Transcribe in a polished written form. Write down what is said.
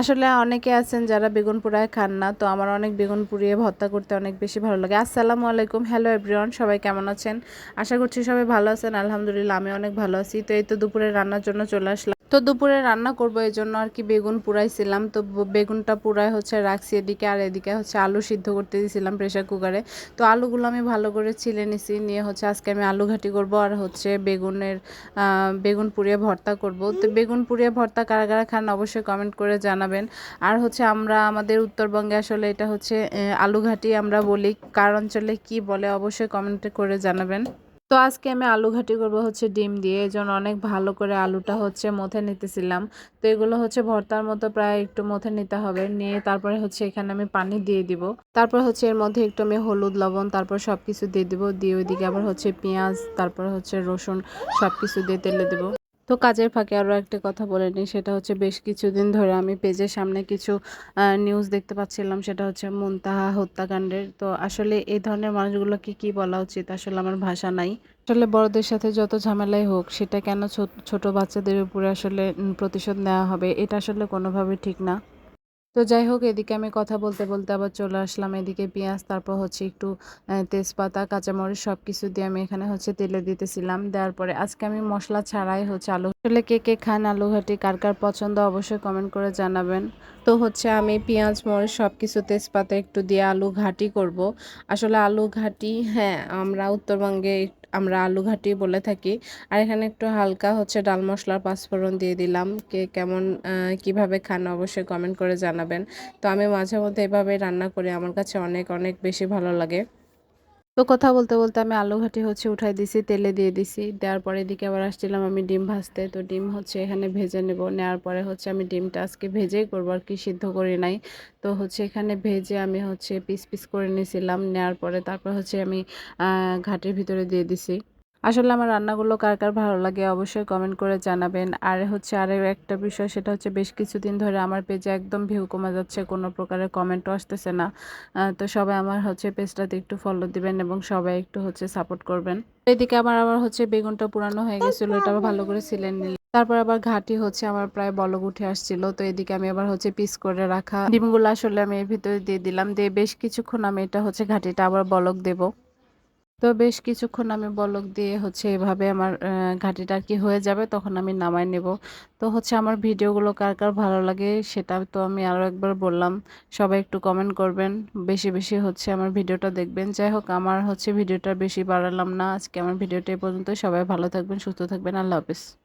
আসলে অনেকে আছেন যারা বেগুন পোড়ায় খান না, তো আমার অনেক বেগুন পুড়িয়ে ভর্তা করতে অনেক বেশি ভালো লাগে। আসসালামু আলাইকুম, হ্যালো এভরিওয়ান, সবাই কেমন আছেন? আশা করছি সবাই ভালো আছেন। আলহামদুলিল্লাহ আমি অনেক ভালো আছি। তো এই তো দুপুরে রান্নার জন্য চলে আসলাম। তো দুপুরে রান্না করব এই জন্য আর কি বেগুন পুড়াইছিলাম। তো বেগুনটা পুড়ায় হচ্ছে রাখছি এদিকে, আর এদিকে হচ্ছে আলু সিদ্ধ করতে দিয়েছিলাম প্রেসার কুকারে। তো আলুগুলো আমি ভালো করে ছিলে নিছি, নিয়ে হচ্ছে আজকে আমি আলু ঘাটি করব আর হচ্ছে বেগুন পুড়িয়ে ভর্তা করব। তো বেগুন পুড়িয়ে ভর্তা কারা কারা খান অবশ্যই কমেন্ট করে জানাবেন। আর হচ্ছে আমরা আমাদের উত্তরবঙ্গে আসলে এটা হচ্ছে আলু ঘাটি আমরা বলি, কার অঞ্চলে কি বলে অবশ্যই কমেন্টে করে জানাবেন। তো আজকে আমি আলু ঘাটি করবো হচ্ছে ডিম দিয়ে, এই জন্য অনেক ভালো করে আলুটা হচ্ছে মথে নিতেছিলাম। তো এগুলো হচ্ছে ভর্তার মতো প্রায় একটু মথে নিতে হবে, নিয়ে তারপরে হচ্ছে এখানে আমি পানি দিয়ে দিব। তারপর হচ্ছে এর মধ্যে একটু আমি হলুদ লবণ তারপর সবকিছু দিয়ে দিব, দিয়ে ওইদিকে আবার হচ্ছে পেঁয়াজ তারপর হচ্ছে রসুন সবকিছু দিয়ে তেলে দিব। তো কাজের ফাঁকে আরও একটা কথা বলে নিই, সেটা হচ্ছে বেশ কিছুদিন ধরে আমি পেজের সামনে কিছু নিউজ দেখতে পাচ্ছিলাম, সেটা হচ্ছে মুনতাহা হত্যাকাণ্ডের। তো আসলে এই ধরনের মানুষগুলোকে কি বলা উচিত, আসলে আমার ভাষা নাই। আসলে বড়দের সাথে যত ঝামেলাই হোক, সেটা কেন ছোট বাচ্চাদের উপরে আসলে প্রতিশোধ নেওয়া হবে, এটা আসলে কোনোভাবে ঠিক না। তো যাই হোক, এদিকে আমি কথা বলতে বলতে আবার চলে আসলাম এদিকে পেঁয়াজ তারপর হচ্ছে একটু তেজপাতা কাঁচামরিচ সব কিছু দিয়ে আমি এখানে হচ্ছে তেলে দিতেছিলাম। দেওয়ার পরে আজকে আমি মশলা ছাড়াই হচ্ছে আলু, আসলে কে কে খান আলু ঘাটি, কার কার পছন্দ অবশ্যই কমেন্ট করে জানাবেন। তো হচ্ছে আমি পেঁয়াজ মরিচ সব কিছু তেজপাতা একটু দিয়ে আলু ঘাটি করব। আসলে আলু ঘাটি, হ্যাঁ আমরা উত্তরবঙ্গে আমরা আলু ঘাটি বলে থাকি। আর এখানে একটু হালকা হচ্ছে ডাল মশলার পাঁচফোড়ন দিয়ে দিলাম। কে কেমন কিভাবে খান অবশ্যই কমেন্ট করে জানাবেন। তো আমি মাঝে মধ্যে এভাবে রান্না করি, আমার কাছে অনেক অনেক বেশি ভালো লাগে। তো কথা বলতে বলতে আমি আলু ঘাটি হচ্ছে উঠাই দিছি, তেলে দিয়ে দিছি। দেওয়ার পরে এদিকে আবার আসছিলাম আমি ডিম ভাজতে। তো ডিম হচ্ছে এখানে ভেজে নেব, নেওয়ার পরে হচ্ছে আমি ডিমটা আজকে ভেজেই করবো আর কি, সিদ্ধ করি নাই। তো হচ্ছে এখানে ভেজে আমি হচ্ছে পিস পিস করে নিয়েছিলাম, নেওয়ার পরে তারপর হচ্ছে আমি ঘাটির ভিতরে দিয়ে দিছি। আসলে আমার রান্নাগুলো কার কার ভালো লাগে অবশ্যই কমেন্ট করে জানাবেন। আর হচ্ছে আরও একটা বিষয়, সেটা হচ্ছে বেশ কিছুদিন ধরে আমার পেজে একদম ভিউ কমে যাচ্ছে, কোনো প্রকারের কমেন্টও আসতেছে না। তো সবাই আমার হচ্ছে পেজটাতে একটু ফলো দিবেন এবং সবাই একটু হচ্ছে সাপোর্ট করবেন। এদিকে আমার হচ্ছে বেগুনটা পুরানো হয়ে গেছিলো, এটা আবার ভালো করে সিলে নিলাম। তারপর আবার ঘাটি হচ্ছে আমার প্রায় বলক উঠে আসছিল। তো এদিকে আমি আবার হচ্ছে পিস করে রাখা ডিমগুলো আসলে আমি এর ভিতরে দিয়ে দিলাম, দিয়ে বেশ কিছুক্ষণ আমি এটা হচ্ছে ঘাটিটা আবার বলক দেব। তো বেশ কিছুক্ষণ আমি বলক দিয়ে হচ্ছে এভাবে আমার ঘাটিটা আর কি হয়ে যাবে, তখন আমি নামাই নেব। তো হচ্ছে আমার ভিডিওগুলো কার কার ভালো লাগে সেটা তো আমি আরও একবার বললাম, সবাই একটু কমেন্ট করবেন, বেশি বেশি হচ্ছে আমার ভিডিওটা দেখবেন। যাই হোক, আমার হচ্ছে ভিডিওটা বেশি বাড়ালাম না, আজকে আমার ভিডিওটা এই পর্যন্ত। সবাই ভালো থাকবেন, সুস্থ থাকবেন, আল্লাহ হাফেজ।